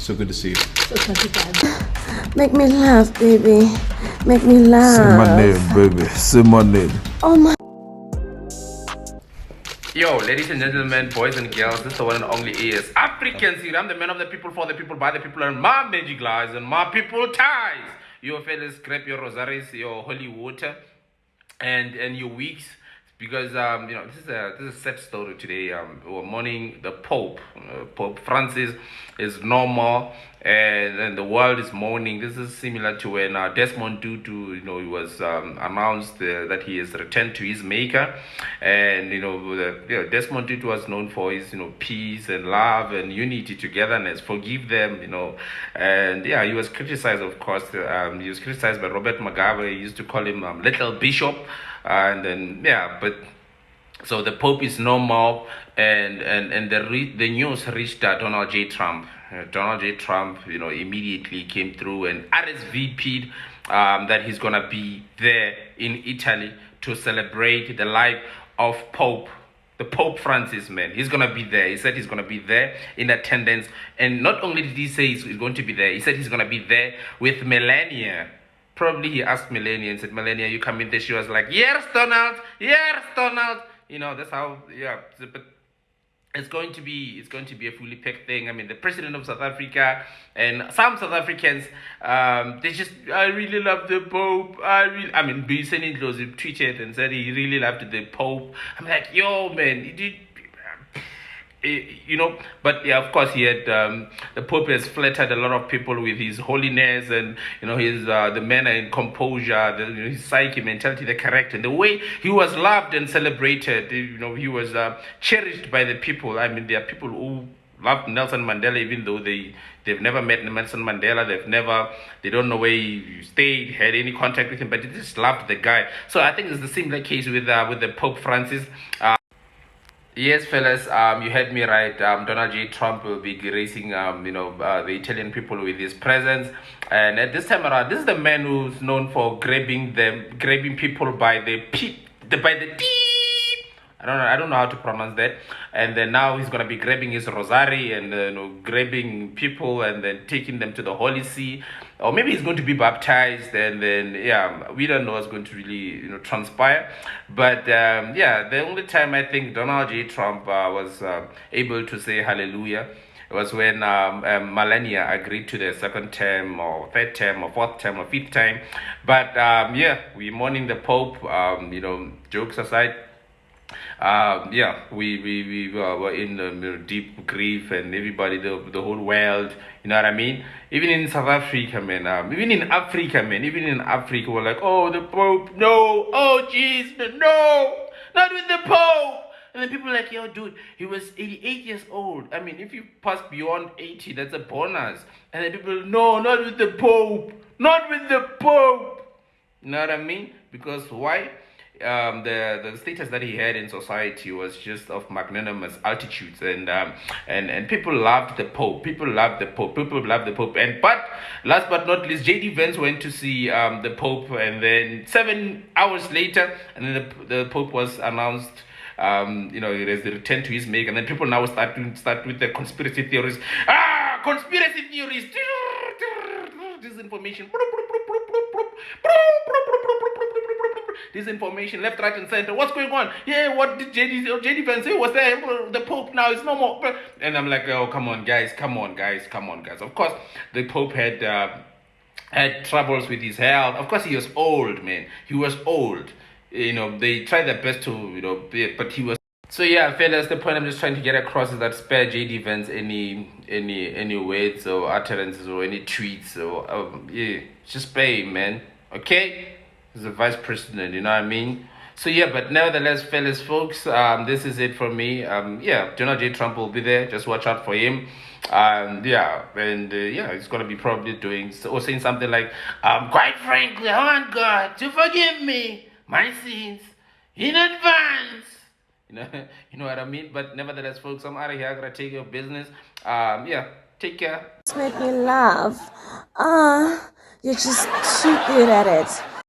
So good to see you. So 25. Make me laugh, baby. Make me laugh. Say my name, baby. Say my name. Oh my. Yo, ladies and gentlemen, boys and girls, this is the one and only is African Siri. I'm the man of the people, for the people, by the people, and my magic lies and my people ties. Your fellas, grab your rosaries, your holy water, and your weeks, because this is a sad story today. We're mourning the Pope. Pope Francis is no more, and the world is mourning. This is similar to when Desmond Tutu, he was announced that he has returned to his maker, and Desmond Tutu was known for his peace and love and unity, togetherness, forgive them, and yeah, he was criticized, of course. He was criticized by Robert Mugabe. He used to call him Little Bishop, and then but. So the Pope is no more, and the news reached Donald J. Trump. Donald J. Trump, immediately came through and RSVP'd that he's gonna be there in Italy to celebrate the life of the Pope Francis, man. He's gonna be there. He said he's gonna be there in attendance, and not only did he say he's going to be there, he said he's gonna be there with Melania. Probably he asked Melania and said, "Melania, you come in there?" She was like, "Yes, Donald. Yes, Donald." That's how, but it's going to be a fully packed thing. I mean, the president of South Africa and some South Africans, I really love the Pope. Biseni tweeted and said he really loved the Pope. I'm like, yo, man, he did. But yeah, of course, he had the Pope has flattered a lot of people with his holiness and his the manner and composure, his psyche, mentality, the character, and the way he was loved and celebrated. He was cherished by the people. I mean, there are people who loved Nelson Mandela, even though they've never met Nelson Mandela. They don't know where he stayed, had any contact with him, but they just loved the guy. So I think it's the similar case with the Pope Francis. Yes, fellas, you heard me right. Donald J. Trump will be gracing, the Italian people with his presence. And at this time around, this is the man who's known for grabbing people by the teeth. I don't know how to pronounce that. And then now he's gonna be grabbing his rosary and grabbing people and then taking them to the Holy See, or maybe he's going to be baptized. And then we don't know what's going to really transpire. But the only time I think Donald J. Trump was able to say hallelujah was when Melania agreed to the second term or third term or fourth term or fifth time. But we're mourning the Pope. Jokes aside. We were in deep grief, and everybody, the whole world, you know what I mean? Even in South Africa, man, even in Africa, we're like, oh, the Pope, no, oh, jeez, no, not with the Pope. And then people are like, yo, dude, he was 88 years old. I mean, if you pass beyond 80, that's a bonus. And then people, no, not with the Pope, not with the Pope. You know what I mean? Because why? The status that he had in society was just of magnanimous altitudes, and people loved the Pope. And but last but not least, JD Vance went to see the Pope, and then 7 hours later, and then the Pope was announced. It has returned to his make, and then people now start with the conspiracy theories. Conspiracy theories. Disinformation. Disinformation, left, right, and center. What's going on? Yeah, what did JD Vance say? Was there the Pope now? It's no more. And I'm like, oh, come on, guys. Of course, the Pope had troubles with his health. Of course, he was old, man. He was old. They tried their best to, but he was. So yeah, fellas, the point I'm just trying to get across is that spare JD Vance any words or utterances or any tweets or just spare him, man. Okay. He's the vice president, you know what I mean? So yeah, but nevertheless, fellas, folks, this is it from me. Donald J. Trump will be there. Just watch out for him. He's gonna be probably doing or saying something like, quite frankly, I want God to forgive me my sins in advance. You know what I mean? But nevertheless, folks, I'm out of here. I gotta take your business. Take care. Make me laugh. You're just too good at it.